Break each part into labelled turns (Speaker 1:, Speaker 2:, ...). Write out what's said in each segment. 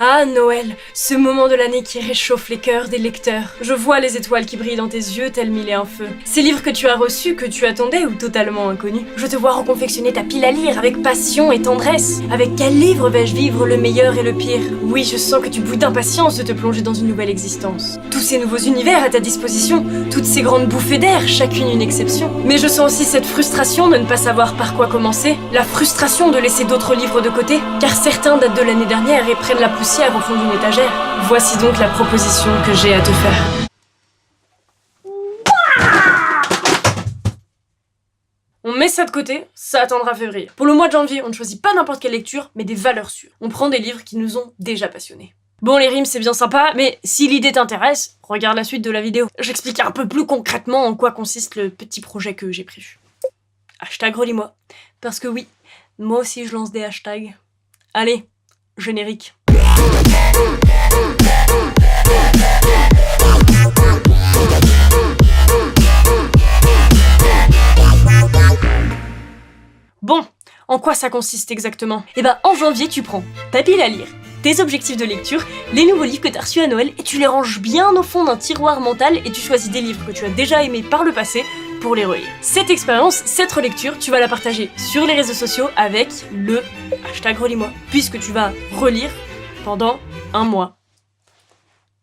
Speaker 1: Ah Noël, ce moment de l'année qui réchauffe les cœurs des lecteurs. Je vois les étoiles qui brillent dans tes yeux tel mille et un feux. Ces livres que tu as reçus, que tu attendais ou totalement inconnus. Je te vois reconfectionner ta pile à lire avec passion et tendresse. Avec quel livre vais-je vivre le meilleur et le pire? Oui, je sens que tu bouilles d'impatience de te plonger dans une nouvelle existence. Tous ces nouveaux univers à ta disposition, toutes ces grandes bouffées d'air, chacune une exception. Mais je sens aussi cette frustration de ne pas savoir par quoi commencer. La frustration de laisser d'autres livres de côté, car certains datent de l'année dernière et prennent la poussière au fond d'une étagère. Voici donc la proposition que j'ai à te faire. On met ça de côté, ça attendra février. Pour le mois de janvier, on ne choisit pas n'importe quelle lecture, mais des valeurs sûres. On prend des livres qui nous ont déjà passionnés. Bon, les rimes c'est bien sympa, mais si l'idée t'intéresse, regarde la suite de la vidéo. J'explique un peu plus concrètement en quoi consiste le petit projet que j'ai prévu. Hashtag relis-moi. Parce que oui, moi aussi je lance des hashtags. Allez, générique. Bon, en quoi ça consiste exactement? Eh ben, en janvier, tu prends ta pile à lire, tes objectifs de lecture, les nouveaux livres que t'as reçus à Noël, et tu les ranges bien au fond d'un tiroir mental et tu choisis des livres que tu as déjà aimés par le passé pour les relire. Cette expérience, cette relecture, tu vas la partager sur les réseaux sociaux avec le hashtag relis-moi, puisque tu vas relire pendant un mois.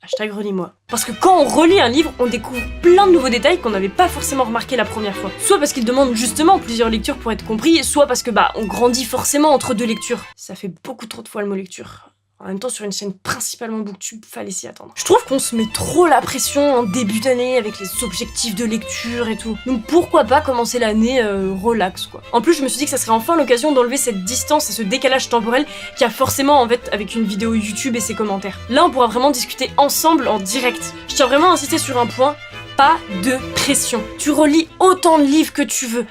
Speaker 1: Hashtag relis-moi. Parce que quand on relit un livre, on découvre plein de nouveaux détails qu'on n'avait pas forcément remarqué la première fois. Soit parce qu'il demande justement plusieurs lectures pour être compris, soit parce que on grandit forcément entre deux lectures. Ça fait beaucoup trop de fois le mot lecture. En même temps, sur une chaîne principalement booktube, fallait s'y attendre. Je trouve qu'on se met trop la pression en début d'année avec les objectifs de lecture et tout. Donc pourquoi pas commencer l'année relax, quoi. En plus, je me suis dit que ça serait enfin l'occasion d'enlever cette distance et ce décalage temporel qu'il y a forcément en fait avec une vidéo YouTube et ses commentaires. Là, on pourra vraiment discuter ensemble en direct. Je tiens vraiment à insister sur un point. Pas de pression. Tu relis autant de livres que tu veux.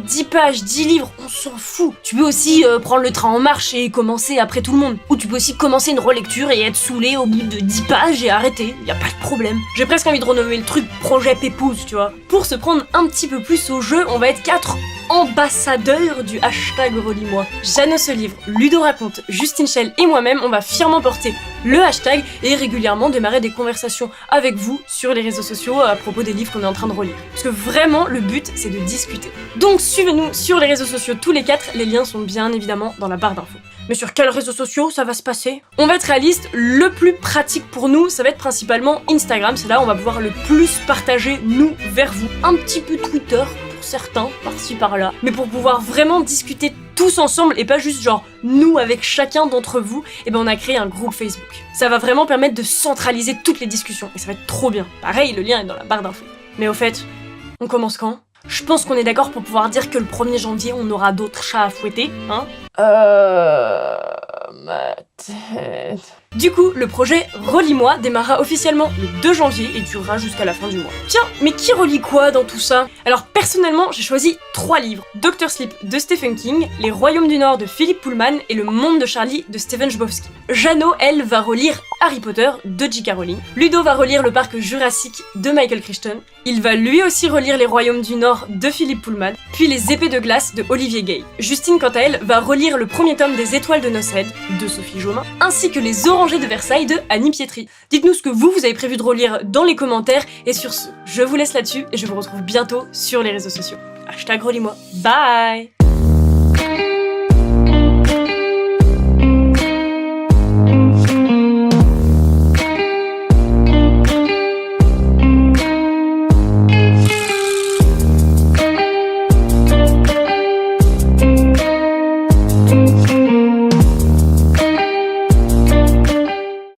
Speaker 1: 10 pages, 10 livres, on s'en fout. Tu peux aussi prendre le train en marche et commencer après tout le monde. Ou tu peux aussi commencer une relecture et être saoulé au bout de 10 pages et arrêter. Y a pas de problème. J'ai presque envie de renommer le truc projet Pépouze, tu vois. Pour se prendre un petit peu plus au jeu, on va être 4 ambassadeurs du hashtag relis-moi. Jeanne ce livre, Ludo raconte, Justine Schell et moi-même, on va fièrement porter le hashtag et régulièrement démarrer des conversations avec vous sur les réseaux sociaux à propos des livres qu'on est en train de relire. Parce que vraiment, le but, c'est de discuter. Donc suivez-nous sur les réseaux sociaux tous les 4, les liens sont bien évidemment dans la barre d'infos. Mais sur quels réseaux sociaux ça va se passer? On va être réaliste, le plus pratique pour nous, ça va être principalement Instagram, c'est là où on va pouvoir le plus partager nous vers vous. Un petit peu Twitter pour certains, par-ci par-là, mais pour pouvoir vraiment discuter tous ensemble et pas juste genre nous avec chacun d'entre vous, et on a créé un groupe Facebook. Ça va vraiment permettre de centraliser toutes les discussions et ça va être trop bien. Pareil, le lien est dans la barre d'infos. Mais au fait, on commence quand? Je pense qu'on est d'accord pour pouvoir dire que le 1er janvier, on aura d'autres chats à fouetter, hein? Ma tête... Du coup, le projet Relis-moi démarra officiellement le 2 janvier et durera jusqu'à la fin du mois. Tiens, mais qui relit quoi dans tout ça? Alors personnellement, j'ai choisi 3 livres. Dr. Sleep de Stephen King, Les Royaumes du Nord de Philip Pullman et Le Monde de Charlie de Steven Chbosky. Jeannot, elle, va relire Harry Potter de J.K. Rowling. Ludo va relire Le Parc Jurassique de Michael Crichton. Il va lui aussi relire Les Royaumes du Nord de Philip Pullman, puis Les Épées de glace de Olivier Gay. Justine, quant à elle, va relire le premier tome des Étoiles de Noces de Sophie Jomain, ainsi que Les Orangers de Versailles de Annie Pietri. Dites-nous ce que vous avez prévu de relire dans les commentaires, et sur ce, je vous laisse là-dessus, et je vous retrouve bientôt sur les réseaux sociaux. Hashtag relis-moi. Bye!